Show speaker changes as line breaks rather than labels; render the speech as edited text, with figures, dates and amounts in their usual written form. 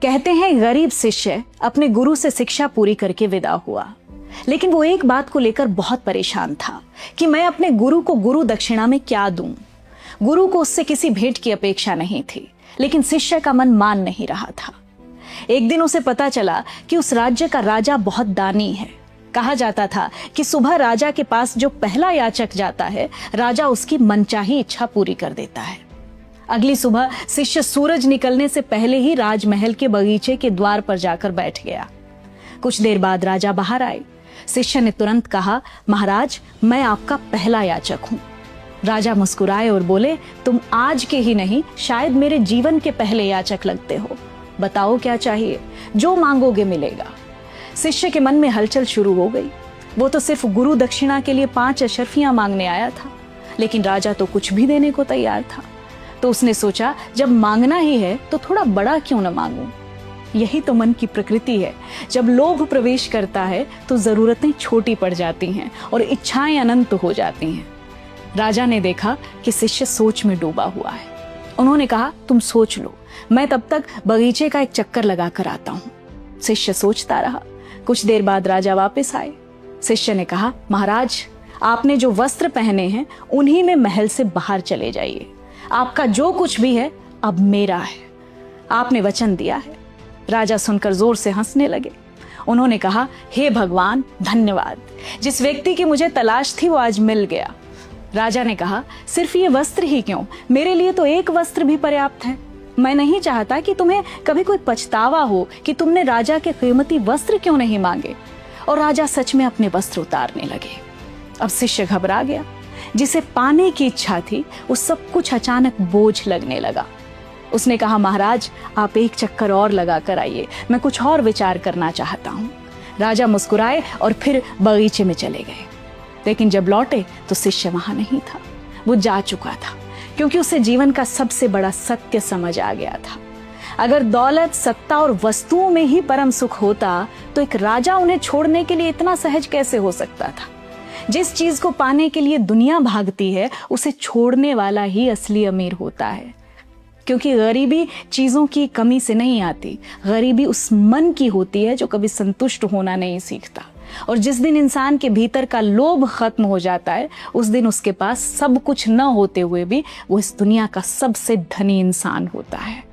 कहते हैं गरीब शिष्य अपने गुरु से शिक्षा पूरी करके विदा हुआ, लेकिन वो एक बात को लेकर बहुत परेशान था कि मैं अपने गुरु को गुरु दक्षिणा में क्या दूं। गुरु को उससे किसी भेंट की अपेक्षा नहीं थी, लेकिन शिष्य का मन मान नहीं रहा था। एक दिन उसे पता चला कि उस राज्य का राजा बहुत दानी है। कहा जाता था कि सुबह राजा के पास जो पहला याचक जाता है, राजा उसकी मनचाही इच्छा पूरी कर देता है। अगली सुबह शिष्य सूरज निकलने से पहले ही राजमहल के बगीचे के द्वार पर जाकर बैठ गया। कुछ देर बाद राजा बाहर आए। शिष्य ने तुरंत कहा, महाराज, मैं आपका पहला याचक हूं। राजा मुस्कुराए और बोले, तुम आज के ही नहीं, शायद मेरे जीवन के पहले याचक लगते हो। बताओ क्या चाहिए, जो मांगोगे मिलेगा। शिष्य के मन में हलचल शुरू हो गई। वो तो सिर्फ गुरु दक्षिणा के लिए 5 अशर्फियां मांगने आया था, लेकिन राजा तो कुछ भी देने को तैयार था। तो उसने सोचा, जब मांगना ही है तो थोड़ा बड़ा क्यों न मांगूं। यही तो मन की प्रकृति है। जब लोभ प्रवेश करता है तो जरूरतें छोटी पड़ जाती हैं और इच्छाएं अनंत हो जाती हैं। राजा ने देखा कि शिष्य सोच में डूबा हुआ है। उन्होंने कहा, तुम सोच लो, मैं तब तक बगीचे का एक चक्कर लगा कर आता हूं। शिष्य सोचता रहा। कुछ देर बाद राजा वापस आए। शिष्य ने कहा, महाराज, आपने जो वस्त्र पहने हैं उन्हीं में महल से बाहर चले जाइए। आपका जो कुछ भी है अब मेरा है। आपने वचन दिया है। राजा सुनकर जोर से हंसने लगे। उन्होंने कहा, हे भगवान, धन्यवाद। जिस व्यक्ति की मुझे तलाश थी वो आज मिल गया। राजा ने कहा, सिर्फ ये वस्त्र ही क्यों, मेरे लिए तो एक वस्त्र भी पर्याप्त है। मैं नहीं चाहता कि तुम्हें कभी कोई पछतावा हो कि तुमने राजा के कीमती वस्त्र क्यों नहीं मांगे। और राजा सच में अपने वस्त्र उतारने लगे। अब शिष्य घबरा गया। जिसे पाने की इच्छा थी उस सब कुछ अचानक बोझ लगने लगा। उसने कहा, महाराज, आप एक चक्कर और लगा कर आइए, मैं कुछ और विचार करना चाहता हूँ। राजा मुस्कुराए और फिर बगीचे में चले गए। लेकिन जब लौटे तो शिष्य वहां नहीं था। वो जा चुका था, क्योंकि उसे जीवन का सबसे बड़ा सत्य समझ आ गया था। अगर दौलत, सत्ता और वस्तुओं में ही परम सुख होता तो एक राजा उन्हें छोड़ने के लिए इतना सहज कैसे हो सकता था। जिस चीज को पाने के लिए दुनिया भागती है, उसे छोड़ने वाला ही असली अमीर होता है। क्योंकि गरीबी चीजों की कमी से नहीं आती, गरीबी उस मन की होती है जो कभी संतुष्ट होना नहीं सीखता। और जिस दिन इंसान के भीतर का लोभ खत्म हो जाता है, उस दिन उसके पास सब कुछ न होते हुए भी वो इस दुनिया का सबसे धनी इंसान होता है।